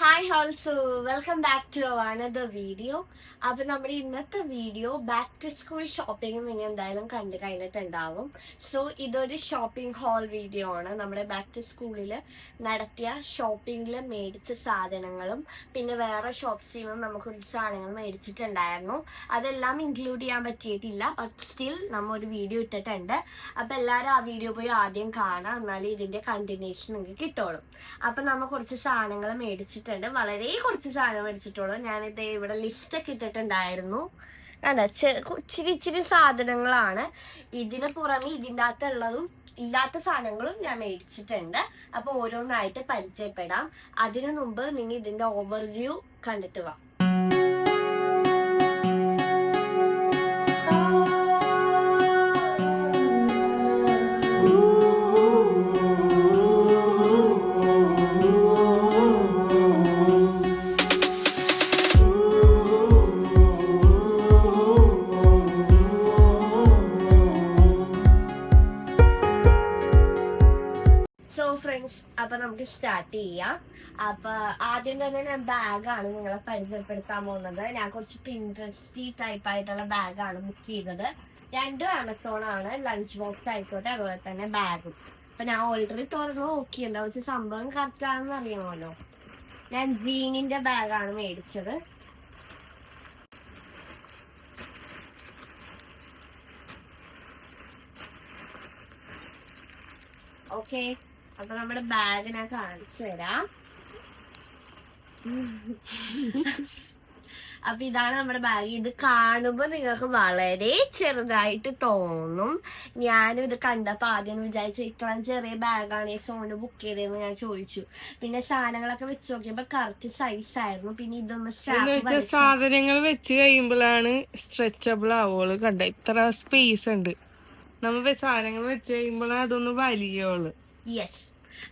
Hi ഹോൾസോ welcome back to another video. അപ്പൊ നമ്മുടെ ഇന്നത്തെ video back to school shopping നിങ്ങൾ എന്തായാലും കണ്ടു കഴിഞ്ഞിട്ടുണ്ടാവും. സോ ഇതൊരു ഷോപ്പിംഗ് ഹോൾ വീഡിയോ ആണ്. നമ്മുടെ ബാക്ക് ടു സ്കൂളിൽ നടത്തിയ ഷോപ്പിംഗിൽ മേടിച്ച സാധനങ്ങളും പിന്നെ വേറെ ഷോപ്സിൽ നിന്നും നമുക്ക് ഒരു സാധനങ്ങൾ മേടിച്ചിട്ടുണ്ടായിരുന്നു. അതെല്ലാം ഇൻക്ലൂഡ് ചെയ്യാൻ പറ്റിയിട്ടില്ല, ബട്ട് സ്റ്റിൽ നമ്മൾ ഒരു വീഡിയോ ഇട്ടിട്ടുണ്ട്. അപ്പൊ എല്ലാവരും ആ വീഡിയോ പോയി ആദ്യം കാണാം, എന്നാലും ഇതിന്റെ കണ്ടിന്യൂഷൻ നിങ്ങൾക്ക് കിട്ടുള്ളൂ. അപ്പൊ നമ്മൾ കുറച്ച് സാധനങ്ങൾ മേടിച്ചിട്ടുണ്ട്, വളരെ കുറച്ച് സാധനം മേടിച്ചിട്ടുള്ളൂ. ഞാനിത് ഇവിടെ ലിസ്റ്റ് ഒക്കെ ഇട്ടിട്ടുണ്ടായിരുന്നു. ഇച്ചിരി സാധനങ്ങളാണ്. ഇതിന് പുറമെ ഇതിൻ്റെ അകത്തുള്ളതും ഇല്ലാത്ത സാധനങ്ങളും ഞാൻ മേടിച്ചിട്ടുണ്ട്. അപ്പൊ ഓരോന്നായിട്ട് പരിചയപ്പെടാം. അതിനു മുമ്പ് നിങ്ങൾ ഇതിന്റെ ഓവർവ്യൂ കണ്ടിട്ട് വാ. അപ്പൊ നമുക്ക് സ്റ്റാർട്ട് ചെയ്യാം. അപ്പൊ ആദ്യം തന്നെ ഞാൻ ബാഗാണ് നിങ്ങളെ പരിചയപ്പെടുത്താൻ പോകുന്നത്. ഞാൻ കുറച്ച് പിൻട്രസ്റ്റി ടൈപ്പ് ആയിട്ടുള്ള ബാഗാണ് ബുക്ക് ചെയ്തത്. രണ്ടും ആമസോൺ ആണ്. ലഞ്ച് ബോക്സ് ആയിക്കോട്ടെ, അതുപോലെ തന്നെ ബാഗും. അപ്പൊ ഞാൻ ഓൾറെഡി തുറന്ന് നോക്കി എന്താ വെച്ചാൽ സംഭവം കറക്റ്റ് ആണെന്ന് അറിയണമല്ലോ. ഞാൻ ജീനിന്റെ ബാഗാണ് മേടിച്ചത്. ഓക്കെ, അപ്പൊ നമ്മുടെ ബാഗ് ഞാൻ കാണിച്ചു തരാം. അപ്പൊ ഇതാണ് നമ്മുടെ ബാഗ്. ഇത് കാണുമ്പോ നിങ്ങൾക്ക് വളരെ ചെറുതായിട്ട് തോന്നും. ഞാനും ഇത് കണ്ടപ്പോ ആദ്യം വിചാരിച്ചു ഇത്രയും ചെറിയ ബാഗാണ് ഈ സോണ് ബുക്ക് ചെയ്തതെന്ന് ഞാൻ ചോദിച്ചു. പിന്നെ സാധനങ്ങളൊക്കെ വെച്ച് നോക്കിയപ്പോ കറക്റ്റ് സൈസ് ആയിരുന്നു. പിന്നെ ഇതൊന്ന് സാധനങ്ങൾ വെച്ച് കഴിയുമ്പോഴാണ് സ്ട്രെച്ചബിൾ ആവുള്ളൂ. കണ്ട ഇത്ര സ്പേസ് ഉണ്ട്. നമ്മ സാധനങ്ങൾ വെച്ച് കഴിയുമ്പോഴാണ് അതൊന്ന് വലിയുള്ളൂ. യെസ്.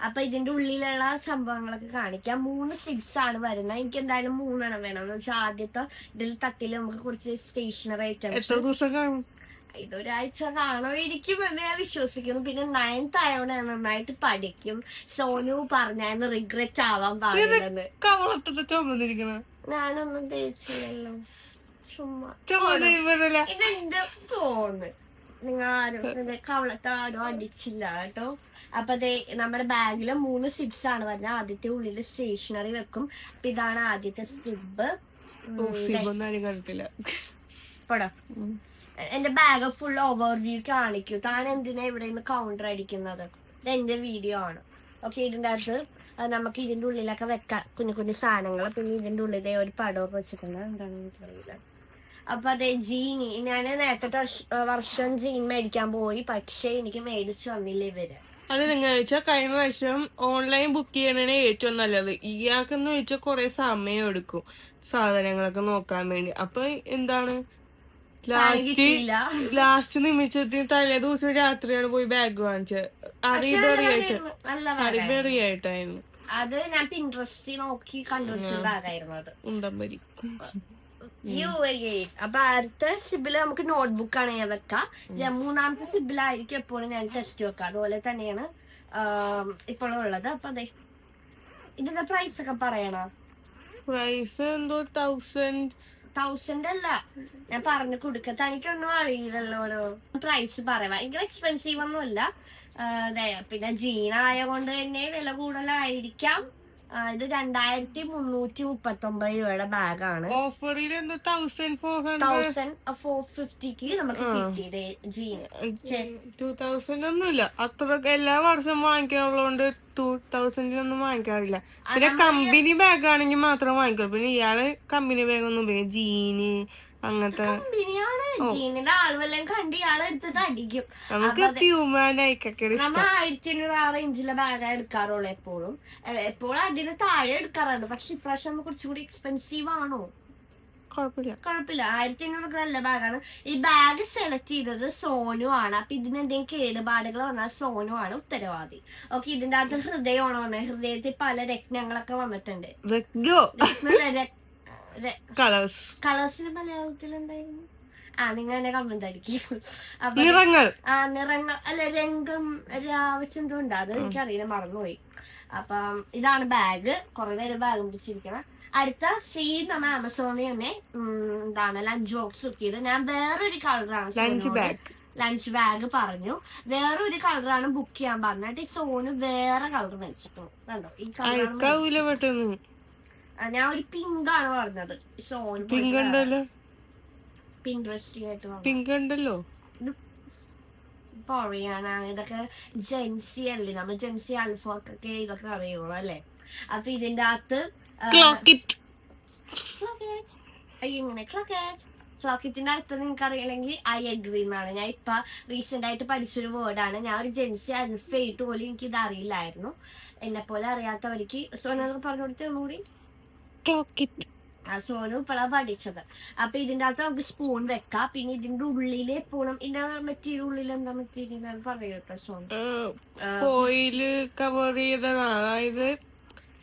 അപ്പൊ ഇതിന്റെ ഉള്ളിലുള്ള സംഭവങ്ങളൊക്കെ കാണിക്കാം. 3 സിബ്സ് ആണ് വരുന്നത്. എനിക്ക് എന്തായാലും 3 വേണം എന്ന് വെച്ചാൽ ആദ്യത്തെ ഇതിൽ തട്ടില് നമുക്ക് കുറച്ച് സ്റ്റേഷനറി ഐറ്റംസ്. എത്ര ദിവസം കാണും? ഇതൊരാഴ്ച കാണുമായിരിക്കും എന്ന് ഞാൻ വിശ്വസിക്കുന്നു. പിന്നെ 9th ആയതുകൊണ്ട് ഞാൻ നന്നായിട്ട് പഠിക്കും. സോനു പറഞ്ഞായിരുന്നു റിഗ്രറ്റ് ആവാൻ പാടില്ലെന്ന്. ഞാനൊന്നും തേച്ചില്ലല്ലോ, ചുമ്മാ. ഇതെന്റെ ഫോണ്. നിങ്ങൾ ആരും കവളത്തെ ആരും അടിച്ചില്ല കേട്ടോ. അപ്പൊ അതെ, നമ്മുടെ ബാഗില് 3 സിബ്സ് ആണ് വരുന്നത്. ആദ്യത്തെ ഉള്ളില് സ്റ്റേഷനറി വെക്കും. അപ്പൊ ഇതാണ് ആദ്യത്തെ സിബ്. പടോ, എന്റെ ബാഗ് ഫുൾ ഓവർവ്യൂ കാണിക്കൂ. താൻ എന്തിനാ ഇവിടെ നിന്ന് കൗണ്ടർ അടിക്കുന്നത്? ഇത് എന്റെ വീഡിയോ ആണ്. ഓക്കെ, ഇതിന്റെ അകത്ത് നമുക്ക് ഇതിന്റെ ഉള്ളിലൊക്കെ വെക്കാം കുഞ്ഞു കുഞ്ഞു സാധനങ്ങൾ. പിന്നെ ഇതിന്റെ ഉള്ളിലെ ഒരു പടമൊക്കെ വെച്ചിട്ടുണ്ട്. എന്താണെന്ന് എനിക്കറിയില്ല. അപ്പൊ അതെ, ജീനി ഞാൻ നേരത്തെ വർഷം ജീൻ മേടിക്കാൻ പോയി, പക്ഷെ എനിക്ക് മേടിച്ചു വന്നില്ല ഇവര്. അത് നിങ്ങൾ ചോദിച്ചാൽ കഴിഞ്ഞ പ്രാവശ്യം ഓൺലൈൻ ബുക്ക് ചെയ്യണേ ഏറ്റവും നല്ലത്. ഇയാൾക്കെന്ന് ചോദിച്ചാൽ കുറെ സമയം എടുക്കും സാധനങ്ങളൊക്കെ നോക്കാൻ വേണ്ടി. അപ്പൊ എന്താണ് ലാസ്റ്റ് നിമിഷത്തിന് തലേ ദിവസം രാത്രിയാണ് പോയി ബാഗ് വാങ്ങിച്ചത്. അറിയായിട്ടായിരുന്നു. അത് ഞാൻ പിൻട്രസ്റ്റ് നോക്കി കണ്ടുപിടിച്ച ബാഗായിരുന്നു അത്. ഉണ്ടമ്പരി. അപ്പൊ അടുത്ത സിബില് നമുക്ക് നോട്ട്ബുക്കാണ് ഞാൻ വെക്കാം. 3ാമത്തെ സിബിലായിരിക്കും എപ്പോഴും ഞാൻ ടെസ്റ്റ് വെക്കാം. അതുപോലെ തന്നെയാണ് ഇപ്പോഴും ഉള്ളത്. അപ്പൊ അതെ, ഇതിന്റെ പ്രൈസ് ഒക്കെ പറയണോ? പ്രൈസ് എന്തോ 1000 അല്ല, ഞാൻ പറഞ്ഞു കൊടുക്ക. തനിക്കൊന്നും അറിയില്ലല്ലോ. പ്രൈസ് പറയാം. ഭയങ്കര എക്സ്പെൻസീവ് ഒന്നും അല്ല. പിന്നെ ജീൻ ആയതുകൊണ്ട് തന്നെ വില കൂടുതലായിരിക്കാം. ഇത് 2339 രൂപയുടെ ബാഗാണ്. 1450ക്ക് നമുക്ക് കിട്ടിയത് ജീൻ. 2000 ഒന്നുമില്ല. അത്ര എല്ലാ വർഷവും വാങ്ങിക്കാനുള്ളതുകൊണ്ട് 2000 വാങ്ങിക്കാറില്ല. പിന്നെ കമ്പനി ബാഗ് ആണെങ്കിൽ മാത്രം വാങ്ങിക്കുള്ളൂ. പിന്നെ ഇയാള് കമ്പനി ബാഗ് ഒന്നും ഉപയോഗിക്കും. ജീന് അങ്ങനത്തെ കമ്പനിയാണ്. ജീനിന്റെ ആളുവെല്ലാം കണ്ട് ഇയാളെ എടുത്തിട്ട് അടിക്കും. നമുക്ക് നമ്മ 1500 ആ റേഞ്ചിലെ ബാഗ് എടുക്കാറുള്ളൂ എപ്പോഴും. എപ്പോഴും അതിന് താഴെ എടുക്കാറുണ്ട്. പക്ഷെ ഇപ്രാവശ്യം കുറച്ചുകൂടി എക്സ്പെൻസീവ് ആണോ? കുഴപ്പമില്ല. 1500 നല്ല ബാഗാണ്. ഈ ബാഗ് സെലക്ട് ചെയ്തത് സോനു ആണ്. അപ്പൊ ഇതിന് എന്തെങ്കിലും കേടുപാടുകൾ വന്നാൽ സോനു ആണ് ഉത്തരവാദി. ഓക്കെ, ഇതിന്റെ അകത്ത് ഹൃദയമാണ് വന്നത്. ഹൃദയത്തിൽ പല രത്നങ്ങളൊക്കെ വന്നിട്ടുണ്ട്. കളേഴ്സിന് മലയാളത്തിൽ എന്തായിരുന്നു? നിങ്ങൾ എന്നെ കമന്റ് അടിക്കും. നിറങ്ങൾ അല്ല, രംഗം രാവച്ചെന്തോ ഉണ്ട്, അത് എനിക്കറിയില്ല, മറന്നുപോയി. അപ്പം ഇതാണ് ബാഗ്. കുറെ നേരം ബാഗ് പിടിച്ചിരിക്കണം. അടുത്ത സീൻ നമ്മ ആമസോണിൽ തന്നെ എന്താണ് ലഞ്ച് ബോക്സ് ബുക്ക് ചെയ്ത്. ഞാൻ വേറൊരു കളറാണ് ലഞ്ച് ബാഗ് പറഞ്ഞു, വേറൊരു കളറാണ് ബുക്ക് ചെയ്യാൻ പറഞ്ഞിട്ട് സോന് വേറെ കളർ മേടിച്ചിട്ടു. കണ്ടോ ഈ കളർ ഞാൻ ഒരു പിങ്ക് ആണ് പറഞ്ഞത്. സോന് പിൻട്രസ്റ്റിംഗ് ആയിട്ട് പറയാനാണ്. ഇതൊക്കെ ജെൻസി അല്ലേ, നമ്മൾ ജെൻസി അൽഫൊക്കെ ഇതൊക്കെ അറിയുള്ളൂ അല്ലേ. അപ്പൊ ഇതിന്റെ അകത്ത് ഇങ്ങനെ ക്ലോക്കറ്റിന്റെ അർത്ഥം നിങ്ങൾക്ക് അറിയില്ലെങ്കിൽ ഐ അഗ്രി എന്നാണ്. ഞാൻ ഇപ്പൊ റീസെന്റ് ആയിട്ട് പഠിച്ചൊരു വേർഡാണ്. ഞാൻ ഒരു ജെൻസി അൽഫായിട്ട് പോലും എനിക്ക് ഇത് അറിയില്ലായിരുന്നു. എന്നെ പോലെ അറിയാത്തവർക്ക് സോനു പറഞ്ഞു കൊടുത്ത് ഒന്നുകൂടി സോനു ഇപ്പോഴാ പഠിച്ചത്. അപ്പൊ ഇതിന്റെ അകത്ത് നമുക്ക് സ്പൂൺ വെക്കാം. പിന്നെ ഇതിന്റെ ഉള്ളില് എപ്പോഴും ഇതിന്റെ മെറ്റീരിയൽ ഉള്ളിൽ എന്താ മെറ്റീരിയൽ പറയൂട്ടോ സോനു? ഫോയില് കവർ ചെയ്തതാണ്, അതായത്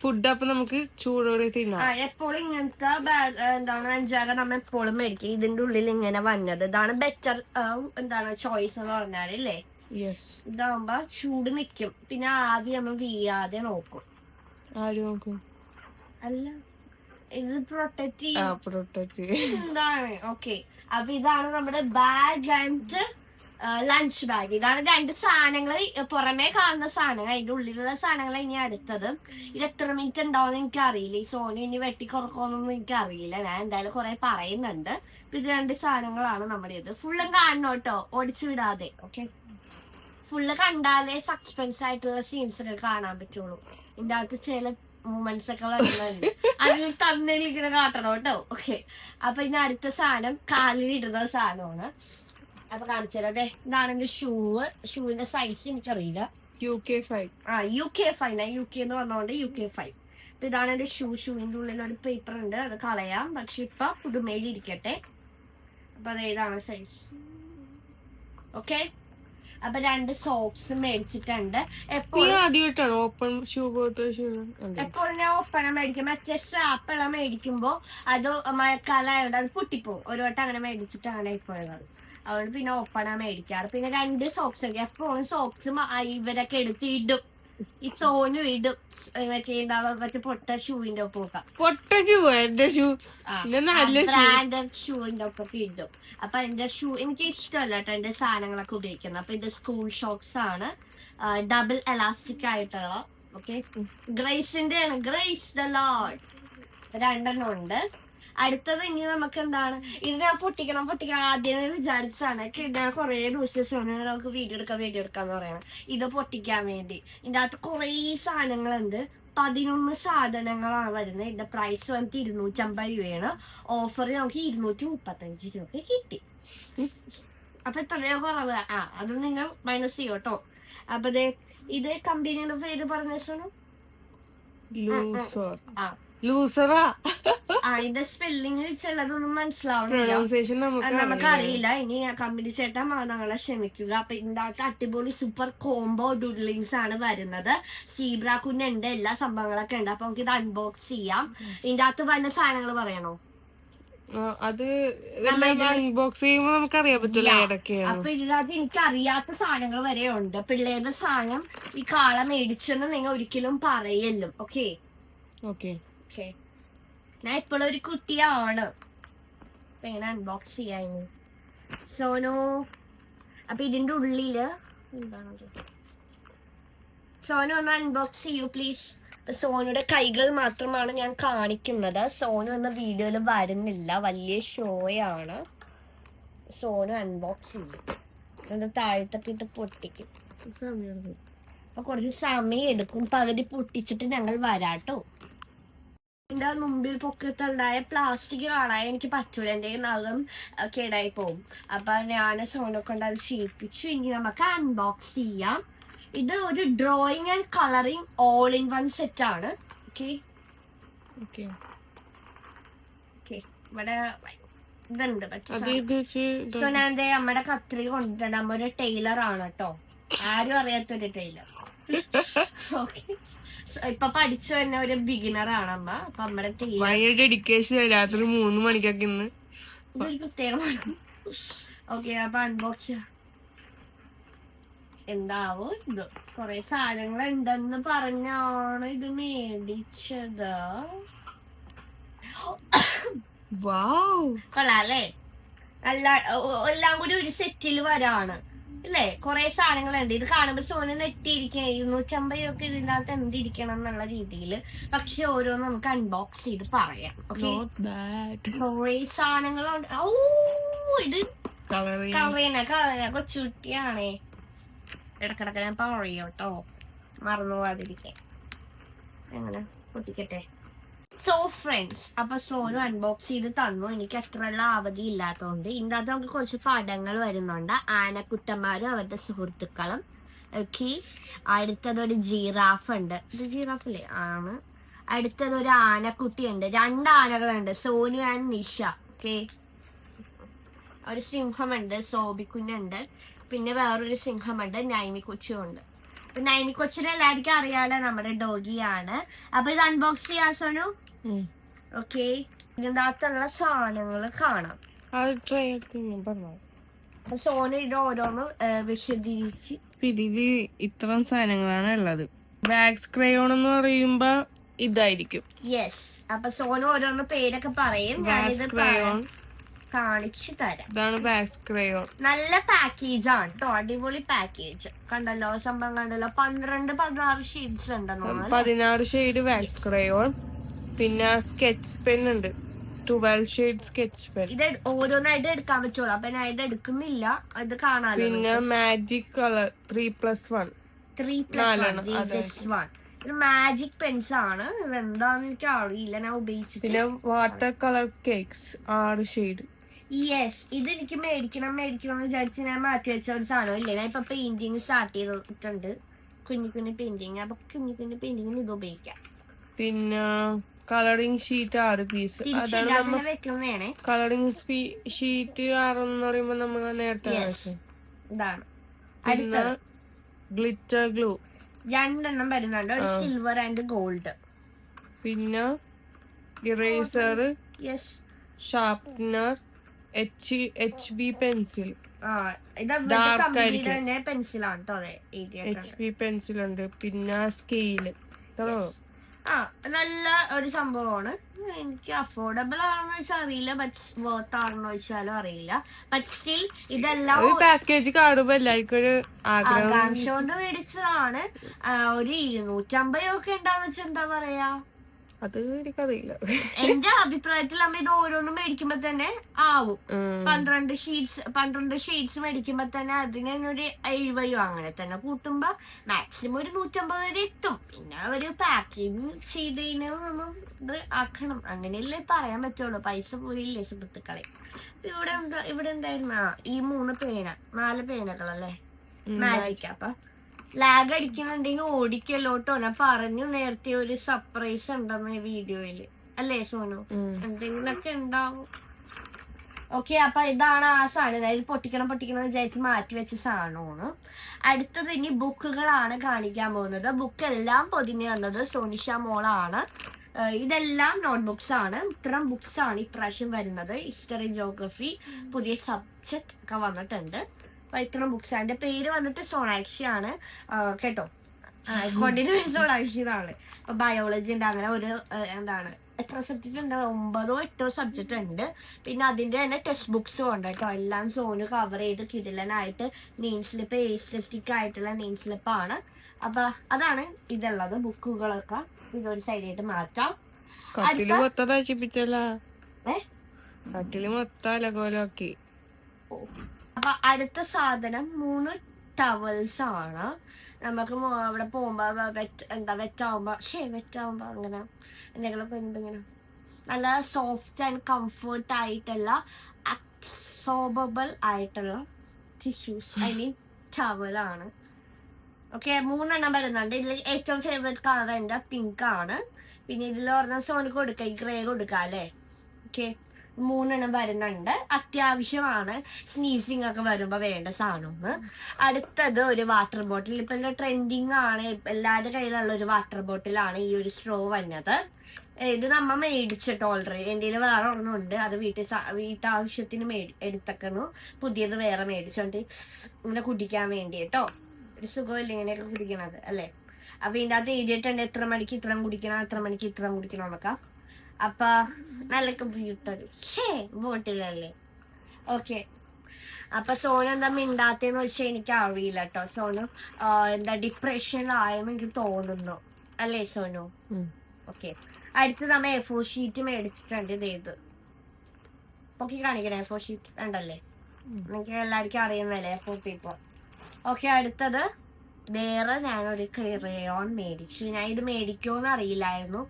ഫുഡ് അപ്പൊ നമുക്ക് ചൂടോടെ തിന്നാം. എപ്പോഴും ഇങ്ങനത്തെ എന്താണ് അഞ്ചാറ് നമ്മൾ എപ്പോഴും മേടിക്കും. ഇതിന്റെ ഉള്ളിൽ ഇങ്ങനെ വന്നത് ഇതാണ് ബെറ്റർ എന്താണ് ചോയ്സ് എന്ന് പറഞ്ഞാൽ അല്ലേ. ഇതാകുമ്പോ ചൂട് നിക്കും, പിന്നെ ആവി നമ്മൾ വീഴാതെ നോക്കും. അല്ല ഇത് പ്രൊട്ടക്ട് എന്താണ്. ഓക്കെ, അപ്പൊ ഇതാണ് നമ്മുടെ ബാഗ് ആൻഡ് ലഞ്ച് ബാഗ്. ഇതാണ് രണ്ട് സാധനങ്ങൾ, പുറമേ കാണുന്ന സാധനങ്ങൾ. അതിന്റെ ഉള്ളിലുള്ള സാധനങ്ങൾ ഇനി അടുത്തത്. ഇത് എത്ര മിനിറ്റ് ഉണ്ടാവും എനിക്ക് അറിയില്ല. ഈ സോനി ഇനി വെട്ടിക്കുറക്കോന്നൊന്നും എനിക്ക് അറിയില്ല. ഞാൻ എന്തായാലും കുറെ പറയുന്നുണ്ട്. ഇത് രണ്ട് സാധനങ്ങളാണ് നമ്മുടെ ഇത്. ഫുള്ളും കാണണം കേട്ടോ, ഓടിച്ചു വിടാതെ. ഓക്കെ, ഫുള്ള് കണ്ടാലേ സസ്പെൻസ് ആയിട്ടുള്ള സീൻസ് ഒക്കെ കാണാൻ പറ്റുള്ളൂ. ഇതിന്റെ അകത്ത് ചില മൂമെന്റ്സ് ഒക്കെ വരുന്നുണ്ട്, അതിൽ തന്നിരിക്കുന്ന കാട്ടണം കേട്ടോ. ഓക്കെ, അപ്പൊ ഇതിന് അടുത്ത സാധനം കാലിലിടുന്ന സാധനമാണ്. അപ്പൊ കാണിച്ചത് അതെ, ഇതാണ് എന്റെ ഷൂവിന്റെ സൈസ് എനിക്കറിയില്ല. UK 5. ഞാൻ UK എന്ന് പറഞ്ഞോണ്ട് UK 5. അപ്പൊ ഇതാണ് എന്റെ ഷൂവിന്റെ ഉള്ളിൽ ഒരു പേപ്പർ ഉണ്ട്, അത് കളയാം. പക്ഷെ ഇപ്പൊ പുതുമയിൽ ഇരിക്കട്ടെ. അപ്പൊ അതേതാണ് സൈസ്. ഓക്കെ, അപ്പൊ രണ്ട് സോക്സ് മേടിച്ചിട്ടുണ്ട്. എപ്പോഴും ഞാൻ ഓപ്പണ മേടിക്കും. മറ്റേ സ്ട്രാപ്പ് എല്ലാം മേടിക്കുമ്പോ അത് മഴക്കാലമായോണ്ട് അത് പൊട്ടിപ്പോവും. ഒരു വട്ടം അങ്ങനെ മേടിച്ചിട്ട് അങ്ങനെ ഇപ്പോഴത്, അതുകൊണ്ട് പിന്നെ ഓപ്പണാ മേടിക്കാറ്. പിന്നെ രണ്ട് സോക്സ് ഉണ്ട്. എപ്പോഴും സോക്സ് ഇവരൊക്കെ എടുത്ത് ഇടും. ഈ സോനു ഇടും മറ്റേ പൊട്ട ഷൂവിന്റെ ഒപ്പം ബ്രാൻഡഡ് ഷൂവിന്റെ ഒപ്പം ഇടും. അപ്പൊ എന്റെ ഷൂ എനിക്ക് ഇഷ്ടമല്ല കേട്ടോ എന്റെ സാധനങ്ങളൊക്കെ ഉപയോഗിക്കുന്നത്. അപ്പൊ ഇത് സ്കൂൾ ഷോക്സ് ആണ്, ഡബിൾ എലാസ്റ്റിക് ആയിട്ടുള്ള. ഓക്കെ, ഗ്രേസിന്റെ ആണ്, ഗ്രേസ് ദ ലോർഡ്. രണ്ടെണ്ണം ഉണ്ട്. അടുത്തത് ഇനി നമുക്ക് എന്താണ്, ഇത് ഞാൻ പൊട്ടിക്കണം ആദ്യം വിചാരിച്ചാണ്. ഞാൻ കുറെ ദിവസം നമുക്ക് വീഡിയോ എടുക്കാന്ന് പറയണം ഇത് പൊട്ടിക്കാൻ വേണ്ടി. ഇതിന്റെ അകത്ത് കുറെ സാധനങ്ങളുണ്ട്. 11 സാധനങ്ങളാണ് വരുന്നത്. ഇതിന്റെ പ്രൈസ് വന്നിട്ട് 250 രൂപയാണ്. ഓഫർ നമുക്ക് 235 രൂപ കിട്ടി. അപ്പൊ എത്രയോ കുറവ്. അത് നിങ്ങൾ മൈനസ് ചെയ്യോ കേട്ടോ. അപ്പൊ ഇത് കമ്പനിയുടെ പേര് പറഞ്ഞ ഇതിന്റെ സ്പെല്ലിംഗ് ചിലതൊന്നും മനസ്സിലാവുന്നില്ല, നമുക്കറിയില്ല. ഇനി കമ്പനി ചേട്ടൻ ഞങ്ങളെ ക്ഷമിക്കുക. അപ്പൊ ഇതിന്റെ അകത്ത് അടിപൊളി സൂപ്പർ കോംബോ ഡുഡ്ലിങ്സ് ആണ് വരുന്നത്. സീബ്ര കുഞ്ഞുണ്ട്, എല്ലാ സംഭവങ്ങളൊക്കെ ഉണ്ട്. അപ്പൊ നമുക്ക് ഇത് അൺബോക്സ് ചെയ്യാം. ഇതിന്റെ അകത്ത് വരുന്ന സാധനങ്ങൾ പറയണോ? അത് അൺബോക്സ് ചെയ്യുമ്പോ നമുക്കറിയാൻ പറ്റില്ല ഏതൊക്കെയാണ്. അപ്പൊ ഇതിനകത്ത് എനിക്ക് അറിയാത്ത സാധനങ്ങൾ വരെ ഉണ്ട്. പിള്ളേരുടെ സാധനം ഈ കാള മേടിച്ചെന്ന് നിങ്ങൾ ഒരിക്കലും പറയല്ലോ. ഓക്കെ, ഞാൻ ഇപ്പോഴും ഒരു കുട്ടിയാണ്. എങ്ങനെ അൺബോക്സ് ചെയ്യായിരുന്നു സോനു? അപ്പൊ ഇതിന്റെ ഉള്ളില് എന്താണ് സോനു ഒന്ന് അൺബോക്സ് ചെയ്യൂ പ്ലീസ്. സോനുയുടെ കൈകൾ മാത്രമാണ് ഞാൻ കാണിക്കുന്നത്. സോനു എന്ന വീഡിയോയിൽ വരുന്നില്ല, വലിയ ഷോയാണ്. സോനു അൺബോക്സ് ചെയ്യും, അത് താഴത്തൊക്കെ ഇട്ട് പൊട്ടിക്കും. അപ്പൊ കുറച്ച് സമയം എടുക്കും. പകുതി പൊട്ടിച്ചിട്ട് ഞങ്ങൾ വരാട്ടോ. എന്റെ മുമ്പിൽ പൊക്കത്തുണ്ടായ പ്ലാസ്റ്റിക് കാണാൻ എനിക്ക് പറ്റൂല, എന്റെ നഖം കേടായി പോകും. അപ്പൊ ഞാൻ സോനെ കൊണ്ട് അത് ചെയ്യിപ്പിച്ചു. ഇനി നമുക്ക് അൺബോക്സ് ചെയ്യാം. ഇത് ഒരു drawing and colouring all in one set ആണ്. ഇവിടെ ഇതുണ്ട്. സോ ഞാൻ നമ്മുടെ കത്രി കൊണ്ടിട്ടുണ്ട്. നമ്മ ഒരു ടൈലർ ആണ് കേട്ടോ, ആരും അറിയാത്തൊരു ടൈലർ. ഓക്കെ, ഇപ്പൊ പഠിച്ചു തന്നെ ഒരു ബിഗിനർ ആണ് അമ്മ. അപ്പൊ നമ്മുടെ ഡെഡിക്കേഷൻ രാത്രി 3 മണിക്കൊക്കെ ഇതൊരു പ്രത്യേകമാണ്. ഓക്കെ, അപ്പൊ അൺബോക്സ് എന്താവോ ഇത് കൊറേ സാധനങ്ങൾ ഉണ്ടെന്ന് പറഞ്ഞാണ് ഇത് മേടിച്ചത്. കൊള്ളാല്ലേ, എല്ലാം കൂടി ഒരു സെറ്റിൽ വരാണ് അല്ലേ. കൊറേ സാധനങ്ങളുണ്ട്. ഇത് കാണുമ്പോ സോന നെട്ടിയിരിക്കണം, 250 ഒക്കെ ഇതിനകത്ത് എന്തിരിക്കണം എന്നുള്ള രീതിയിൽ. പക്ഷെ ഓരോന്ന് നമുക്ക് അൺബോക്സ് ചെയ്ത് പറയാം. ഓക്കെ, കൊറേ സാധനങ്ങളുണ്ട്. ഓ, ഇത് കളറിന കൊച്ചുകുട്ടിയാണേ. ഇടക്കിടക്ക് ഞാൻ പറയോട്ടോ, മറന്നു പോവാതിരിക്കാൻ. എങ്ങനെ പൊട്ടിക്കട്ടെ. സോ ഫ്രണ്ട്സ്, അപ്പൊ സോനു അൺബോക്സ് ചെയ്ത് തന്നു. എനിക്ക് അത്രയുള്ള അവധി ഇല്ലാത്തതുകൊണ്ട് ഇതിൻ്റെ അകത്ത് നമുക്ക് കുറച്ച് പടങ്ങൾ വരുന്നുണ്ട്. ആനക്കുട്ടന്മാരും അവരുടെ സുഹൃത്തുക്കളും. ഓക്കെ, അടുത്തതൊരു ജിറാഫ് ഉണ്ട്. ഇത് ജിറാഫല്ലേ ആണ്. അടുത്തതൊരു ആനക്കുട്ടിയുണ്ട്. 2 ആനകളുണ്ട്, സോനു ആൻഡ് നിഷ. ഓക്കെ, ഒരു സിംഹമുണ്ട്, സോബിക്കുഞ്ഞുണ്ട്. പിന്നെ വേറൊരു സിംഹമുണ്ട്, നൈമി കൊച്ചുണ്ട്. നൈമി കൊച്ചിനെ എല്ലാവർക്കും അറിയാലോ, നമ്മുടെ ഡോഗിയാണ്. അപ്പൊ ഇത് അൺബോക്സ് ചെയ്യാൻ സോനു. ഓക്കെ, ഇതിൻ്റെ അകത്തുള്ള സാധനങ്ങൾ കാണാം. സോനു ഇത് ഓരോന്ന് വിശദീകരിച്ച്. ഇതില് ഇത്രയും സാധനങ്ങളാണ് ഉള്ളത്. വാക്സ് ക്രയോൺ എന്ന് പറയുമ്പോ ഇതായിരിക്കും. യെസ്, അപ്പൊ സോനു ഓരോന്ന് പേരൊക്കെ പറയും, ഞാനിത് കാണിച്ചു തരാം. ഇതാണ് വാക്സ് ക്രയോൺ. നല്ല പാക്കേജ് ആണ് കേട്ടോ, അടിപൊളി പാക്കേജ്. കണ്ടല്ലോ, സംഭവം കണ്ടല്ലോ. 12-16 ഷെയ്ഡ്സ് ഉണ്ടെന്നോ. 16 ഷെയ്ഡ് വാക്സ് ക്രയോൺ. പിന്നെ സ്കെച്ച് പെൻ ഉണ്ട്, 12 ഷെയ്ഡ് സ്കെച്ച് പെൻ. ഇത് ഓരോന്നായിട്ട് എടുക്കാൻ പറ്റുള്ളൂ, അപ്പൊ ഞാൻ ഇത് എടുക്കുന്നില്ല, ഇത് കാണാലോ. പിന്നെ മാജിക് കളർ 3+1. 3+1 ഇത് മാജിക് പെൻസ് ആണ്. ഇതെന്താന്ന് എനിക്ക് അറിയില്ല, ഞാൻ ഉപയോഗിച്ചിട്ട്. പിന്നെ water colour cakes 6 shade. Yes, ഇത് എനിക്ക് മേടിക്കണം എന്ന് വിചാരിച്ച് ഞാൻ മാറ്റി വെച്ച ഒരു സാധനം ഇല്ലേ. ഞാൻ ഇപ്പൊ പെയിന്റിങ് സ്റ്റാർട്ട് ചെയ്തിട്ടുണ്ട്, കുഞ്ഞു പെയിന്റിങ്. അപ്പൊ കുഞ്ഞു പെയിന്റിങ്ങിന് ഇത് ഉപയോഗിക്കാം. പിന്നെ കളറിംഗ് ഷീറ്റ് 6 പീസ്. അതാണ് വെക്കുന്നതാണ്. കളറിംഗ് ഷീറ്റ് 6 എന്ന് പറയുമ്പോ നമ്മൾ നേരത്തെ ഇതാണ്. പിന്നെ ഗ്ലിറ്റർ ഗ്ലൂ 2 വരുന്നുണ്ട്, ഒരു സിൽവർ ആൻഡ് ഗോൾഡ്. പിന്നെ eraser, yes, sharpener, HB pencil. പെൻസിലാണ് HB പെൻസിൽ ഉണ്ട്. പിന്നെ സ്കെയില്. നല്ല ഒരു സംഭവമാണ്. എനിക്ക് അഫോർഡബിൾ ആണെന്ന് വെച്ചാൽ അറിയില്ല, ബട്ട് വർത്ത് ആണെന്ന് വെച്ചാലും അറിയില്ല. ബട്ട് സ്റ്റിൽ ഇതെല്ലാം പാക്കേജ് കാണുമ്പോ എല്ലാവർക്കും ഒരു ആകാംക്ഷ കൊണ്ട് മേടിച്ചതാണ്. ഒരു 250 ഒക്കെ ഉണ്ടാന്ന് വെച്ചാൽ എന്താ പറയാ, അത് എനിക്കറിയില്ല. എന്റെ അഭിപ്രായത്തിൽ നമ്മ ഇത് ഓരോന്നും മേടിക്കുമ്പോ തന്നെ ആവും. 12 ഷീറ്റ്സ് മേടിക്കുമ്പോ തന്നെ അതിനൊരു 70 അങ്ങനെ തന്നെ കൂട്ടുമ്പോ മാക്സിമം ഒരു 150 വരെ എത്തും. പിന്നെ ഒരു പാക്കിങ് ചെയ്ത് കഴിഞ്ഞാൽ നമ്മൾ ഇത് ആക്കണം, അങ്ങനെയല്ലേ പറയാൻ പറ്റുള്ളൂ. പൈസ പോയില്ലേ സുഹൃത്തുക്കളെ. ഇവിടെ എന്തായിരുന്നു, ഈ 4 പേനകളല്ലേ മാജിക്. അപ്പൊ ലാഗ് അടിക്കുന്നുണ്ടെങ്കിൽ ഓടിക്കല്ലോട്ടോ. ഞാൻ പറഞ്ഞു നേരത്തെ ഒരു സർപ്രൈസ് ഉണ്ടെന്ന് ഈ വീഡിയോയില്, അല്ലേ സോനു? എന്തെങ്കിലൊക്കെ ഉണ്ടാവും. ഓക്കെ, അപ്പൊ ഇതാണ് ആ സാധനം. അതായത് പൊട്ടിക്കണം വിചാരിച്ച് മാറ്റി വെച്ച സാധനമാണ്. അടുത്തത് ഇനി ബുക്കുകളാണ് കാണിക്കാൻ പോകുന്നത്. ബുക്ക് എല്ലാം പൊതിഞ്ഞ് വന്നത് സോനിഷ മോളാണ്. ഇതെല്ലാം നോട്ട്ബുക്സ് ആണ്. ഇത്തരം ബുക്സ് ആണ് ഇപ്രാവശ്യം വരുന്നത്. ഹിസ്റ്ററി, ജോഗ്രഫി, പുതിയ സബ്ജക്ട് ഒക്കെ വന്നിട്ടുണ്ട്. അപ്പൊ ഇത്തരം ബുക്സ്. അതിന്റെ പേര് വന്നിട്ട് സോണാക്ഷി ആണ് കേട്ടോ. കോണ്ടിന്യൂസ് സോണാക്ഷി എന്നാണ്. അപ്പൊ ബയോളജി ഉണ്ട്, അങ്ങനെ ഒരു എന്താണ് എത്ര സബ്ജക്റ്റ് ഉണ്ട്, 9 or 8 സബ്ജക്റ്റ് ഉണ്ട്. പിന്നെ അതിന്റെ തന്നെ ടെക്സ്റ്റ് ബുക്സും ഉണ്ട് കേട്ടോ. എല്ലാം സോനു കവർ ചെയ്ത് കിടിലനായിട്ട് നെയിം സ്ലിപ്പ്, എസ്റ്റിക് ആയിട്ടുള്ള നെയിം സ്ലിപ്പാണ്. അപ്പൊ അതാണ് ഇതുള്ളത്. ബുക്കുകളൊക്കെ ഇതൊരു സൈഡായിട്ട് മാറ്റാം. അപ്പൊ അടുത്ത സാധനം 3 ടവൽസ് ആണ്. നമുക്ക് അവിടെ പോകുമ്പോ വെറ്റാവുമ്പോ അങ്ങനെ എന്തെങ്കിലും ഇങ്ങനെ നല്ല സോഫ്റ്റ് ആൻഡ് കംഫർട്ട് ആയിട്ടുള്ള അബ്സോർബിൾ ആയിട്ടുള്ള ടിഷ്യൂസ്, ഐ മീൻ ടവലാണ്. ഓക്കെ, 3 വരുന്നുണ്ട്. ഇതിൽ ഏറ്റവും ഫേവറേറ്റ് കളർ എന്റെ പിങ്ക് ആണ്. പിന്നെ ഇതിൽ പറഞ്ഞ സോന് കൊടുക്കാം, ഗ്രേ കൊടുക്കാം അല്ലേ. ഓക്കെ, 3 വരുന്നുണ്ട്. അത്യാവശ്യമാണ്, സ്നീസിങ് ഒക്കെ വരുമ്പോ വേണ്ട സാധനമാണ്. അടുത്തത് ഒരു വാട്ടർ ബോട്ടിൽ. ഇപ്പൊ ട്രെൻഡിങ് ആണ്, എല്ലാവരുടെ കയ്യിലുള്ള ഒരു വാട്ടർ ബോട്ടിലാണ് ഈ ഒരു സ്ട്രോ വന്നത്. ഇത് നമ്മ മേടിച്ചിട്ട് ഓൾറെഡി. എൻ്റെ കയ്യിൽ വേറെ ഒരെണ്ണമുണ്ട്, അത് വീട്ടാവശ്യത്തിന് എടുത്തക്കുന്നു. പുതിയത് വേറെ മേടിച്ചോണ്ട് ഇങ്ങനെ കുടിക്കാൻ വേണ്ടി കേട്ടോ. ഒരു സുഖമില്ല ഇങ്ങനെയൊക്കെ കുടിക്കണത് അല്ലേ. അപ്പൊ ഇതിൻ്റെ അകത്ത് എഴുതിയിട്ടുണ്ട് എത്ര മണിക്ക് ഇത്രയും കുടിക്കണം, എത്ര മണിക്ക് ഇത്രയും കുടിക്കണം എന്നൊക്കെ. അപ്പൊ നല്ല കമ്പ്യൂട്ടർ ബോട്ടിലല്ലേ. ഓക്കെ, അപ്പൊ സോനു എന്താ മിണ്ടാത്തേന്ന് വെച്ചാൽ എനിക്ക് അറിയില്ല കേട്ടോ. സോനു എന്താ ഡിപ്രഷനിലായെന്ന് എനിക്ക് തോന്നുന്നു അല്ലേ സോനു? ഓക്കെ, അടുത്ത് നമ്മ A4 ഷീറ്റ് മേടിച്ചിട്ടുണ്ട്. ഇത് പൊക്കി കാണിക്കണേ. A4 ഷീറ്റ് ഉണ്ടല്ലേ, എനിക്ക് എല്ലാവർക്കും അറിയുന്നല്ലേ A4 പേപ്പർ. ഓക്കെ, അടുത്തത് വേറെ ഞാനൊരു ക്രയോൺ മേടിച്ചു. ഞാൻ ഇത് മേടിക്കുമെന്ന് അറിയില്ലായിരുന്നു.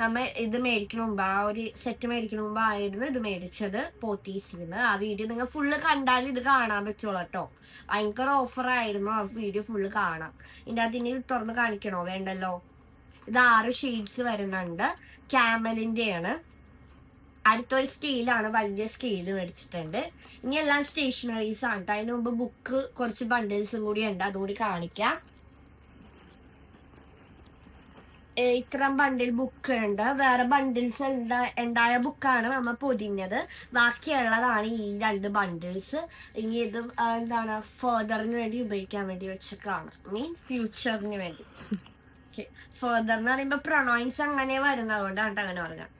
നമ്മ ഇത് മേടിക്കണ മുമ്പ്, ആ ഒരു സെറ്റ് മേടിക്കണ മുമ്പ് ആയിരുന്നു ഇത് മേടിച്ചത് പോത്തീസിന്ന്. ആ വീഡിയോ നിങ്ങൾ ഫുള്ള് കണ്ടാൽ ഇത് കാണാൻ പറ്റുള്ളൂ കേട്ടോ. ഭയങ്കര ഓഫർ ആയിരുന്നു. ആ വീഡിയോ ഫുള്ള് കാണാം. ഇതിൻ്റെ അകത്ത് ഇനി തുറന്ന് കാണിക്കണോ? വേണ്ടല്ലോ. ഇത് 6 ഷെയ്ഡ്സ് വരുന്നുണ്ട്. ക്യാമലിന്റെ ആണ്. അടുത്തൊരു സ്കെയിലാണ്, വലിയ സ്കെയില് മേടിച്ചിട്ടുണ്ട്. ഇനി എല്ലാം സ്റ്റേഷനറീസ് ആണ് കേട്ടോ. അതിന് മുമ്പ് ബുക്ക് കുറച്ച് ബണ്ടിൽസും കൂടി ഉണ്ട്, അതുകൂടി കാണിക്കാം. ഇത്രയും ബണ്ടിൽ ബുക്ക് ഉണ്ട്. വേറെ ബണ്ടിൽസ് ഉണ്ടായ ബുക്കാണ് നമ്മ പൊതിഞ്ഞത്. ബാക്കിയുള്ളതാണ് ഈ 2 ബണ്ടിൽസ്. ഇനി ഇത് എന്താണ് ഫർദറിന് വേണ്ടി ഉപയോഗിക്കാൻ വേണ്ടി വെച്ചേക്കാണ്, മീൻ ഫ്യൂച്ചറിന് വേണ്ടി. ഫർദർ എന്ന് പറയുമ്പോ പ്രൊണൗൺസ് അങ്ങനെ വരുന്നത്, അതുകൊണ്ടാണ് അങ്ങനെ പറഞ്ഞത്.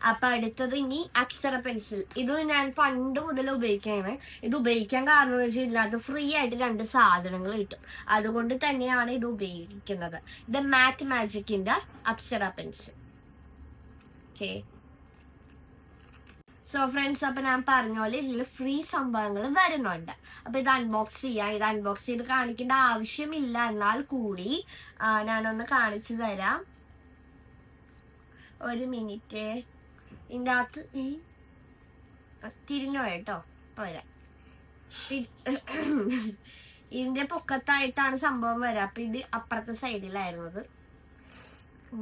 അപ്പൊ അടുത്തത് ഇനി അക്ഷര പെൻസിൽ. ഇത് ഞാൻ പണ്ട് മുതൽ ഉപയോഗിക്കുകയാണ്. ഇത് ഉപയോഗിക്കാൻ കാരണം എന്ന് വെച്ചാൽ ഇതിനകത്ത് ഫ്രീ ആയിട്ട് 2 സാധനങ്ങൾ കിട്ടും, അതുകൊണ്ട് തന്നെയാണ് ഇത് ഉപയോഗിക്കുന്നത്. ഇത് മാറ്റ് മാജിക്കിന്റെ അക്ഷര പെൻസിൽ. ഓക്കെ, സോ ഫ്രണ്ട്സ്, അപ്പൊ ഞാൻ പറഞ്ഞ പോലെ ഇതിൽ ഫ്രീ സംഭവങ്ങൾ വരുന്നുണ്ട്. അപ്പൊ ഇത് അൺബോക്സ് ചെയ്യാം. ഇത് അൺബോക്സ് ചെയ്ത് കാണിക്കേണ്ട ആവശ്യമില്ല, എന്നാൽ കൂടി ഞാനൊന്ന് കാണിച്ചു തരാം. ഒരു മിനിറ്റ്. ഇതിൻ്റെ അകത്ത് തിരിഞ്ഞോ കേട്ടോ, പോരാ. ഇതിന്റെ പൊക്കത്തായിട്ടാണ് സംഭവം വരാം. അപ്പൊ ഇത് അപ്പുറത്തെ സൈഡിലായിരുന്നത്.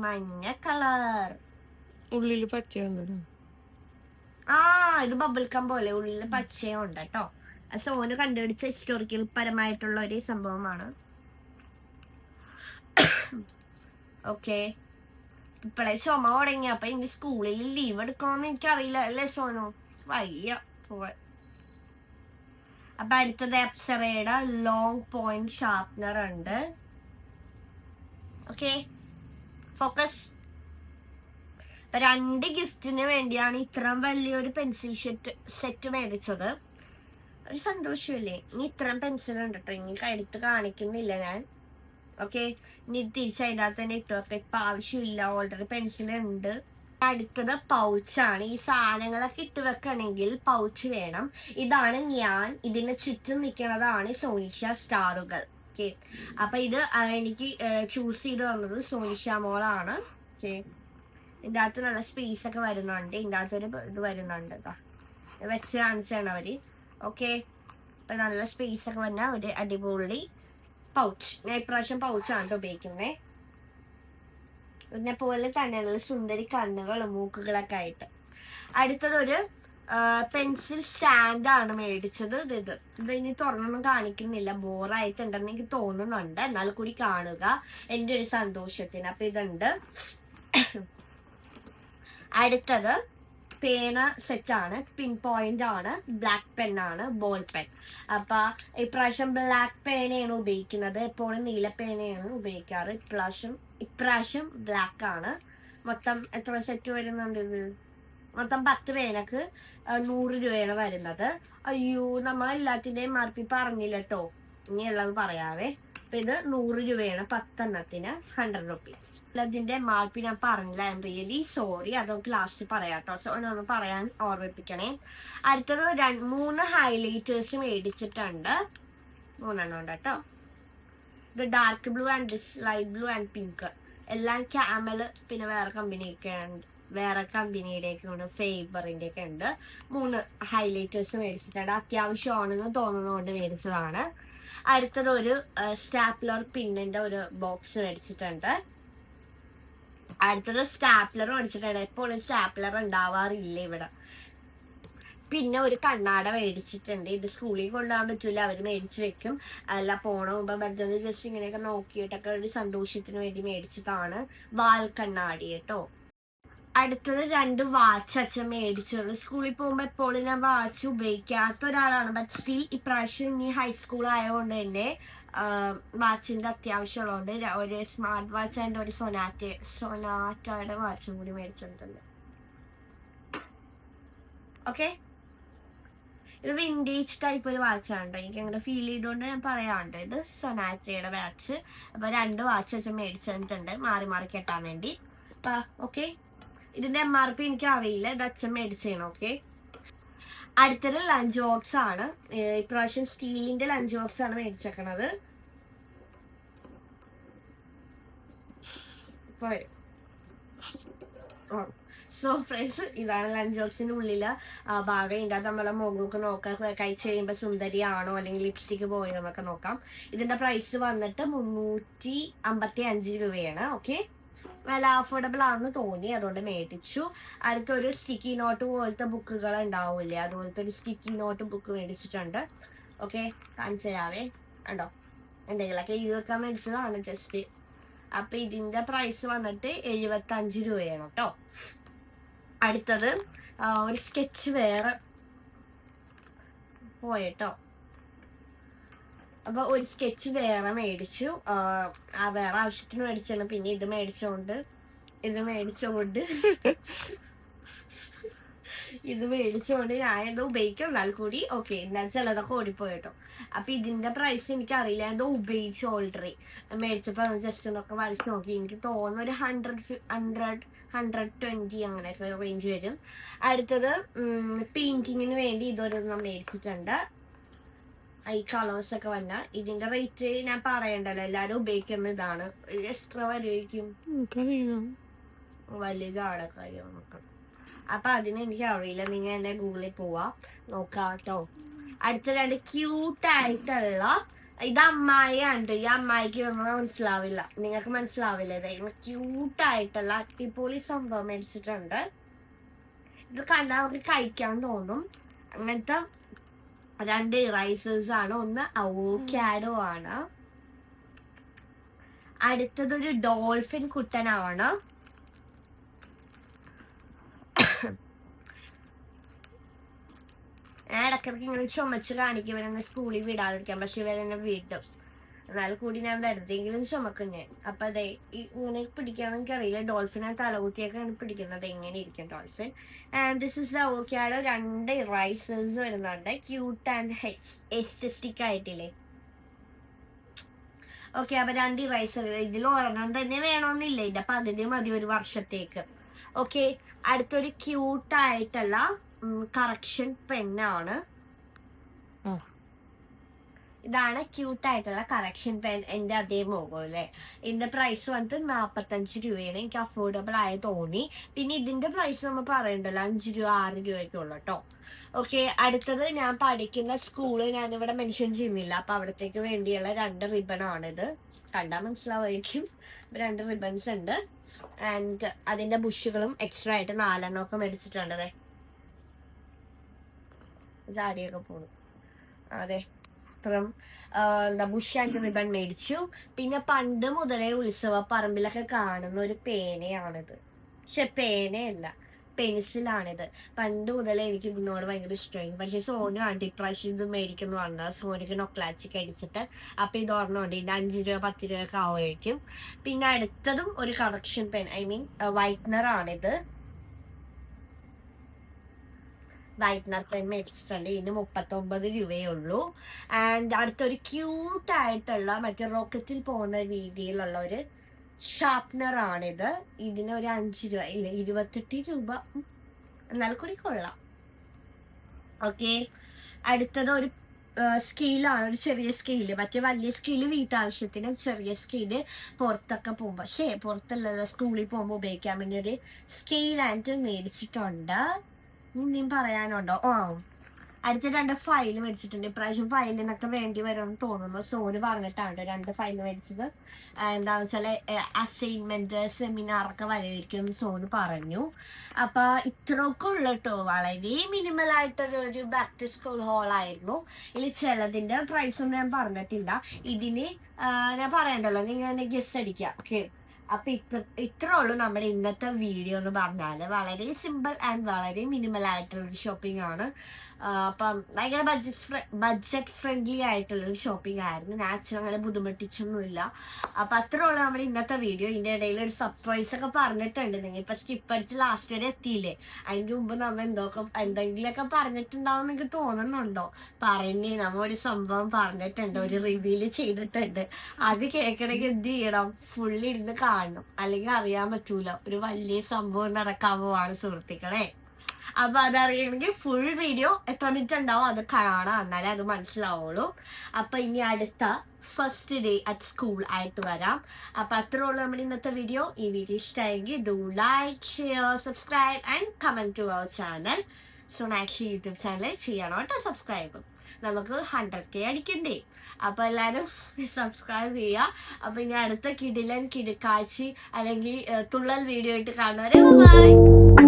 മഞ്ഞ കളർ, ഉള്ളില് പച്ചയുണ്ട്. ഇത് ബബിൾ കം പോലെ ഉള്ളില് പച്ചയും ഉണ്ട് കേട്ടോ. സോനു കണ്ടുപിടിച്ച ഹിസ്റ്റോറിക്കൽ പരമായിട്ടുള്ള ഒരു സംഭവമാണ്. ഓക്കെ, ഇപ്പഴേ ചുമ തുടങ്ങി. അപ്പൊ ഇനി സ്കൂളിൽ ലീവ് എടുക്കണോന്ന് എനിക്കറിയില്ല അല്ലേ സോനു? വയ്യ പോവാൻ. അപ്പൊ അടുത്തത് അപ്സറയുടെ ലോങ് പോയിന്റ് ഷാർപ്നർ ഉണ്ട്. Okay, focus. അപ്പൊ 2 ഗിഫ്റ്റിന് വേണ്ടിയാണ് ഇത്രയും വലിയൊരു പെൻസിൽ സെറ്റ് മേടിച്ചത്. ഒരു സന്തോഷമില്ലേ? ഇനി ഇത്രയും പെൻസിൽ ഉണ്ട് കേട്ടോ. ഇനി എടുത്ത് കാണിക്കുന്നില്ല ഞാൻ. ഓക്കെ, ഇനി തിരിച്ചതിനകത്ത് തന്നെ ഇട്ടൊക്കെ. ഇപ്പൊ ആവശ്യമില്ല, ഓൾറെഡി പെൻസിൽ ഉണ്ട്. അടുത്തത് പൗച്ചാണ്. ഈ സാധനങ്ങളൊക്കെ ഇട്ട് വെക്കണമെങ്കിൽ പൗച്ച് വേണം. ഇതാണ് ഞാൻ ഇതിന് ചുറ്റും നിൽക്കുന്നതാണ് സോനിഷ സ്റ്റാറുകൾ. ഓക്കെ, അപ്പൊ ഇത് എനിക്ക് ചൂസ് ചെയ്ത് തന്നത് സോനിഷ മോളാണ്. ഓക്കെ, ഇതിൻ്റെ അകത്ത് നല്ല സ്പേസ് ഒക്കെ വരുന്നുണ്ട്. ഇതിൻ്റെ അകത്തൊരു ഇത് വരുന്നുണ്ട് കേട്ടോ, വെച്ച് കാണിച്ചാണ് അവര്. ഓക്കെ, അപ്പൊ നല്ല സ്പേസ് ഒക്കെ വന്ന ഒരു അടിപൊളി പൗച്ച്. ഞാൻ ഇപ്രാവശ്യം പൗച്ചാണ് ഉപയോഗിക്കുന്നത്. ഇതിനെ പോലെ തന്നെയുള്ള സുന്ദരി കണ്ണുകളും മൂക്കുകളൊക്കെ ആയിട്ട്. അടുത്തതൊരു പെൻസിൽ സ്റ്റാൻഡാണ് മേടിച്ചത്. ഇത് ഇനി തുറന്നൊന്നും കാണിക്കുന്നില്ല, ബോറായിട്ടുണ്ടെന്ന് എനിക്ക് തോന്നുന്നുണ്ട്. എന്നാൽ കൂടി കാണുക എൻ്റെ ഒരു സന്തോഷത്തിന്. അപ്പൊ ഇതുണ്ട്. അടുത്തത് പേന സെറ്റാണ്. പിൻ പോയിന്റ് ആണ്, ബ്ലാക്ക് പെന്നാണ്, ബോൾ പെൻ. അപ്പൊ ഇപ്രാവശ്യം ബ്ലാക്ക് പേനയാണ് ഉപയോഗിക്കുന്നത്. എപ്പോഴും നീല പേനയാണ് ഉപയോഗിക്കാറ്. ഇപ്രാവശ്യം ബ്ലാക്ക് ആണ്. മൊത്തം എത്ര സെറ്റ് വരുന്നുണ്ട്? ഇത് മൊത്തം 10 പേനക്ക് 100 രൂപയാണ് വരുന്നത്. അയ്യോ, നമ്മൾ എല്ലാത്തിന്റെയും മാർപ്പി പറഞ്ഞില്ല കേട്ടോ, ഇനി ഉള്ളത് പറയാവേ. അപ്പൊ ഇത് 100 രൂപയാണ് 10 എണ്ണത്തിന്, 100 റുപ്പീസ്. ഇതിന്റെ മാർപ്പി ഞാൻ പറഞ്ഞില്ല, ഐ എം റിയലി സോറി. അത് നമുക്ക് ലാസ്റ്റ് പറയാം കേട്ടോ. സോ ഒന്ന് പറയാൻ ഓർമ്മിപ്പിക്കണേ. അടുത്തത് 3 ഹൈലൈറ്റേഴ്സ് മേടിച്ചിട്ടുണ്ട്. 3 എണ്ണം ഉണ്ട് കേട്ടോ. ഇത് dark blue and light blue and pink. എല്ലാം ക്യാമൽ, പിന്നെ വേറെ കമ്പനിയൊക്കെ ഉണ്ട്, വേറെ കമ്പനിയുടെയൊക്കെ ഉണ്ട്, ഫേബറിന്റെ ഒക്കെ ഉണ്ട്. 3 ഹൈലൈറ്റേഴ്സ് മേടിച്ചിട്ടുണ്ട്. അത്യാവശ്യമാണെന്ന് തോന്നുന്നതുകൊണ്ട് മേടിച്ചതാണ്. അടുത്തത് ഒരു സ്റ്റാപ്ലർ പിന്നിന്റെ ഒരു ബോക്സ് മേടിച്ചിട്ടുണ്ട്. അടുത്തത് സ്റ്റാപ്ലർ മേടിച്ചിട്ടുണ്ട്. എപ്പോഴും സ്റ്റാപ്ലർ ഉണ്ടാവാറില്ല ഇവിടെ. പിന്നെ ഒരു കണ്ണാട മേടിച്ചിട്ടുണ്ട്. ഇത് സ്കൂളിൽ കൊണ്ടുപോകാൻ പറ്റൂല, അവര് മേടിച്ചു വെക്കും. അല്ല പോണ മുമ്പ് മറ്റൊന്ന് ജസ്റ്റ് ഇങ്ങനെയൊക്കെ നോക്കിയിട്ടൊക്കെ ഒരു സന്തോഷത്തിന് വേണ്ടി മേടിച്ചതാണ്. വാൽ കണ്ണാടി കേട്ടോ. അടുത്തത് 2 വാച്ച് അച്ഛൻ മേടിച്ചത്. സ്കൂളിൽ പോകുമ്പോൾ എപ്പോഴും ഞാൻ വാച്ച് ഉപയോഗിക്കാത്ത ഒരാളാണ്. ബട്ട് സ്റ്റിൽ ഇപ്രാവശ്യം ഇനി ഹൈസ്കൂൾ ആയതുകൊണ്ട് തന്നെ വാച്ചിന്റെ അത്യാവശ്യമുള്ളതുകൊണ്ട് ഒരു സ്മാർട്ട് വാച്ച് ആൻഡ് ഒരു സൊനാറ്റയുടെ വാച്ചും കൂടി മേടിച്ചിട്ടുണ്ട്. ഓക്കെ, ഇത് വിൻറ്റേജ് ടൈപ്പ് ഒരു വാച്ചാണ്. എനിക്ക് അങ്ങനെ ഫീൽ ചെയ്തുകൊണ്ട് ഞാൻ പറയാറുണ്ട്. ഇത് സൊനാറ്റയുടെ വാച്ച്. അപ്പൊ 2 വാച്ച് വെച്ച് മേടിച്ചിട്ടുണ്ട് മാറി മാറി കെട്ടാൻ വേണ്ടി. ഓക്കെ, ഇതിന്റെ MRP എനിക്ക് അറിയില്ല, ഇത് അച്ഛൻ മേടിച്ചാണ്. ഓക്കെ, അടുത്തത് ലഞ്ച് ബോക്സ് ആണ്. ഇപ്രാവശ്യം സ്റ്റീലിന്റെ ലഞ്ച് ബോക്സ് ആണ് മേടിച്ചേക്കണത്. സോ ഫ്രണ്ട്സ്, ഇതാണ് ലഞ്ച് ബോക്സിന്റെ ഉള്ളില് ഭാഗം. ഇതിന്റെ അത് നമ്മളെ മുഖമൊക്കെ നോക്കാം, കഴിച്ച് കഴിയുമ്പോ സുന്ദരിയാണോ അല്ലെങ്കിൽ ലിപ്സ്റ്റിക് പോയോ എന്നൊക്കെ നോക്കാം. ഇതിന്റെ പ്രൈസ് വന്നിട്ട് 355 രൂപയാണ്. ഓക്കെ, നല്ല അഫോർഡബിൾ ആണെന്ന് തോന്നി, അതുകൊണ്ട് മേടിച്ചു. അടുത്തൊരു സ്റ്റിക്കി നോട്ട് പോലത്തെ ബുക്കുകൾ ഉണ്ടാവില്ലേ, അതുപോലത്തെ ഒരു സ്റ്റിക്കി നോട്ട് ബുക്ക് മേടിച്ചിട്ടുണ്ട്. ഓക്കെ, കാണിച്ചു തരാവേ. കണ്ടോ, എന്തെങ്കിലുമൊക്കെ എഴുതി വെക്കാൻ മേടിച്ചതാണ് ജസ്റ്റ്. അപ്പൊ ഇതിന്റെ പ്രൈസ് വന്നിട്ട് 75 രൂപയാണ് കേട്ടോ. അടുത്തത് ഒരു സ്കെച്ച് വേറെ പോയിട്ടോ. അപ്പൊ ഒരു സ്കെച്ച് വേറെ മേടിച്ചു. വേറെ ആവശ്യത്തിന് മേടിച്ചാണ്. പിന്നെ ഇത് മേടിച്ചോണ്ട് ഞാൻ എന്തോ ഉപയോഗിക്കും. എന്നാൽ കൂടി ഓക്കെ, എന്നാൽ ചിലതൊക്കെ ഓടിപ്പോയിട്ടോ. അപ്പൊ ഇതിന്റെ പ്രൈസ് എനിക്ക് അറിയില്ല, എന്തോ ഉപയോഗിച്ചു ഓൾറെഡി. മേടിച്ചപ്പോ ജസ്റ്റ് ഒന്നൊക്കെ വലിച്ചു നോക്കി. എനിക്ക് തോന്നുന്നു ഒരു 100-120 അങ്ങനെ റേഞ്ച് വരും. അടുത്തത് പെയിന്റിങ്ങിന് വേണ്ടി ഇതൊരെണ്ണം മേടിച്ചിട്ടുണ്ട്. ഈ കളേഴ്സ് ഒക്കെ വന്ന. ഇതിന്റെ റേറ്റ് ഞാൻ പറയണ്ടല്ലോ, എല്ലാരും ഉപയോഗിക്കുന്ന ഇതാണ്. എക്സ്ട്രാ വരുമായിരിക്കും, വലുതാണ് കാര്യം നോക്കണം. അപ്പൊ അതിന് എനിക്ക് അറിയില്ല, നിങ്ങൾ എന്നെ ഗൂഗിളിൽ പോവാ നോക്കാം കേട്ടോ. അടുത്ത 2 ക്യൂട്ടായിട്ടുള്ള, ഇത് അമ്മായിയാണ്. ഈ അമ്മായിക്ക് നമ്മളെ മനസ്സിലാവില്ല, നിങ്ങൾക്ക് മനസ്സിലാവില്ല. ഇതായിരുന്നു ക്യൂട്ടായിട്ടുള്ള അടിപൊളി സംഭവം മേടിച്ചിട്ടുണ്ട്. ഇത് കണ്ടാൽ നമുക്ക് കഴിക്കാൻ തോന്നും. അങ്ങനത്തെ 2 ഇറൈസേഴ്സ് ആണ്. ഒന്ന് അവോക്കാഡോ ആണ്. അടുത്തതൊരു ഡോൾഫിൻ കുട്ടനാണ്. ഞാൻ ഇടയ്ക്കിടയ്ക്ക് ഇങ്ങനെ ചുമച്ച് കാണിക്കും ഇവരെന്നെ സ്കൂളിൽ വിടാതിരിക്കാൻ. പക്ഷെ ഇവരെന്നെ വിടും, എന്നാൽ കൂടി ഞാൻ വെറുതെങ്കിലും ചുമക്കും ഞാൻ. അപ്പൊ അതെ, ഇങ്ങനെ പിടിക്കാന്ന് എനിക്കറിയില്ല. ഡോൾഫിനെ തലകുത്തിയൊക്കെയാണ് പിടിക്കുന്നത്. എങ്ങനെ ഇരിക്കും dolphin. And this is the avocado. 2 erasers വരുന്നുണ്ട്. ക്യൂട്ട് ആൻഡ് എസ്റ്റിക് ആയിട്ടില്ലേ. ഓക്കെ, അപ്പൊ 2 ഇറൈസർ. ഇതിൽ ഒരെണ്ണം തന്നെ വേണമെന്നില്ല, ഇതിന്റെ പകുതി മതി ഒരു വർഷത്തേക്ക്. ഓക്കെ, അടുത്തൊരു ക്യൂട്ടായിട്ടുള്ള കറക്ഷൻ പെന്നാണ്. ഇതാണ് ക്യൂട്ടായിട്ടുള്ള കറക്ഷൻ പെൻ. എന്റെ അതേ മുഖം അല്ലേ. ഇതിന്റെ പ്രൈസ് വന്നിട്ട് 45 രൂപയാണ്. എനിക്ക് അഫോർഡബിൾ ആയി തോന്നി. പിന്നെ ഇതിന്റെ പ്രൈസ് നമ്മൾ പറയണ്ടല്ലോ, 5 രൂപ 6 രൂപയൊക്കെ ഉള്ളു കേട്ടോ. ഓക്കെ, അടുത്തത് ഞാൻ പഠിക്കുന്ന സ്കൂള് ഞാനിവിടെ മെൻഷൻ ചെയ്യുന്നില്ല. അപ്പൊ അവിടത്തേക്ക് വേണ്ടിയുള്ള 2 റിബൺ ആണിത്. കണ്ടാൽ മനസ്സിലാവായിരിക്കും. 2 റിബൺസ് ഉണ്ട്. ആൻഡ് അതിന്റെ ബുഷുകളും എക്സ്ട്രാ ആയിട്ട് 4 എണ്ണമൊക്കെ മേടിച്ചിട്ടുണ്ട്. ചാടിയൊക്കെ പോണു. അതെ, ഇപ്പം ബുഷ് ആൻഡ് റിബൺ മേടിച്ചു. പിന്നെ പണ്ട് മുതലേ ഉത്സവ പറമ്പിലൊക്കെ കാണുന്ന ഒരു പേനയാണിത്. പക്ഷെ പേനയല്ല, പെൻസിലാണിത്. പണ്ട് മുതലേ എനിക്ക് ഇതിനോട് ഭയങ്കര ഇഷ്ടമായി. പക്ഷെ സോനു ആണ്ട് ഇപ്രാവശ്യം ഇത് മേടിക്കുന്നു പറഞ്ഞത്. സോനുക്ക് നൊക്ലാച്ചിക്ക് അടിച്ചിട്ട്. അപ്പൊ ഇത് ഓർമ്മയുണ്ട്, ഇതിന് 5 രൂപ 10 രൂപയൊക്കെ ആവുമായിരിക്കും. പിന്നെ അടുത്തതും ഒരു correction pen, I mean whitener ആണിത്. വൈറ്റ്നർ പെൻ മേടിച്ചിട്ടുണ്ട്. ഇതിന് 39 രൂപയേ ഉള്ളൂ. ആൻഡ് അടുത്തൊരു ക്യൂട്ടായിട്ടുള്ള മറ്റേ റോക്കറ്റിൽ പോകുന്ന രീതിയിലുള്ള ഒരു ഷാർപ്നർ ആണിത്. ഇതിന് ഒരു 5 രൂപ ഇല്ല 28 രൂപ, എന്നാൽ കൂടി കൊള്ളാം. ഓക്കെ, അടുത്തത് ഒരു സ്കെയിലാണ്. ഒരു ചെറിയ സ്കെയില്. മറ്റേ വലിയ സ്കെയില് വീട്ടാവശ്യത്തിന്, ചെറിയ സ്കെയില് പുറത്തൊക്കെ പോകുമ്പോ, പുറത്തല്ലല്ലോ സ്കൂളിൽ പോകുമ്പോ ഉപയോഗിക്കാൻ വേണ്ടി ഒരു സ്കെയിൽ ആയിട്ട് മേടിച്ചിട്ടുണ്ട്. ഇനിയും പറയാനുണ്ടോ? അടുത്ത 2 ഫയൽ മേടിച്ചിട്ടുണ്ട്. ഇപ്രാവശ്യം ഫയലിനൊക്കെ വേണ്ടി വരുമെന്ന് തോന്നുന്നു. സോന് പറഞ്ഞിട്ടാണ് 2 ഫയൽ മേടിച്ചത്. എന്താന്ന് വെച്ചാല് അസൈൻമെന്റ് സെമിനാറൊക്കെ വരുമായിരിക്കും സോന് പറഞ്ഞു. അപ്പൊ ഇത്രയൊക്കെ ഉള്ളു കേട്ടോ. വളരെ മിനിമൽ ആയിട്ടൊരു ബാക്ക് ടു സ്കൂൾ ഹോൾ ആയിരുന്നു. ഇതിൽ ചിലതിന്റെ പ്രൈസ് ഒന്നും ഞാൻ പറഞ്ഞിട്ടില്ല. ഇതിന് ഞാൻ പറയണ്ടല്ലോ, നിങ്ങൾ ഗസ് അടിക്കാം. ഓക്കെ, അപ്പൊ ഇത്ര ഉള്ളു നമ്മുടെ ഇന്നത്തെ വീഡിയോ എന്ന് പറഞ്ഞാല്. വളരെ സിമ്പിൾ ആൻഡ് വളരെ മിനിമൽ ആയിട്ടുള്ള ഒരു ഷോപ്പിംഗ് ആണ്. അപ്പം ഭയങ്കര ബഡ്ജറ്റ് ഫ്രണ്ട്ലി ആയിട്ടുള്ളൊരു ഷോപ്പിംഗ് ആയിരുന്നു. ഞാൻ അച്ഛൻ അങ്ങനെ ബുദ്ധിമുട്ടിച്ചൊന്നുമില്ല. അപ്പൊ അത്രേ ഉള്ളൂ നമ്മുടെ ഇന്നത്തെ വീഡിയോ. ഇതിന്റെ ഇടയിൽ ഒരു സർപ്രൈസ് ഒക്കെ പറഞ്ഞിട്ടുണ്ട്. നിങ്ങൾ ഇപ്പൊ സ്കിപ്പ് അടിച്ച് ലാസ്റ്റ് വരെ എത്തിയില്ലേ, അതിന്റെ മുമ്പ് നമ്മ എന്തെങ്കിലുമൊക്കെ പറഞ്ഞിട്ടുണ്ടാവും എനിക്ക് തോന്നുന്നുണ്ടോ? നമ്മ ഒരു സംഭവം പറഞ്ഞിട്ടുണ്ട്, ഒരു റിവീൽ ചെയ്തിട്ടുണ്ട്. അത് കേൾക്കണമെങ്കിൽ എന്ത് ചെയ്യണം? ഫുള്ള് ഇരുന്ന് കാണണം, അല്ലെങ്കിൽ അറിയാൻ പറ്റൂല. ഒരു വലിയ സംഭവം നടക്കാൻ പോവാണ് സുഹൃത്തുക്കളെ. അപ്പൊ അതറിയണമെങ്കിൽ ഫുൾ വീഡിയോ എത്ര മിനിറ്റ് ഉണ്ടാവും അത് കാണാം, എന്നാലേ അത് മനസ്സിലാവുള്ളൂ. അപ്പൊ ഇനി അടുത്ത ഫസ്റ്റ് ഡേ അറ്റ് സ്കൂൾ ആയിട്ട് വരാം. അപ്പൊ അത്രേ ഉള്ളൂ നമ്മുടെ ഇന്നത്തെ വീഡിയോ. ഈ വീഡിയോ ഇഷ്ടമായെങ്കിൽ do like, share, subscribe and comment to our channel. So നാക്സി യൂട്യൂബ് ചാനൽ ചെയ്യണം കേട്ടോ സബ്സ്ക്രൈബ്. നമുക്ക് 100K അടിക്കണ്ടേ? അപ്പൊ എല്ലാരും സബ്സ്ക്രൈബ് ചെയ്യുക. അപ്പൊ ഇനി അടുത്ത കിടിലൻ കിടുക്കാച്ചി അല്ലെങ്കിൽ തുള്ളൽ വീഡിയോ ആയിട്ട് കാണുന്നവരെ ബൈ.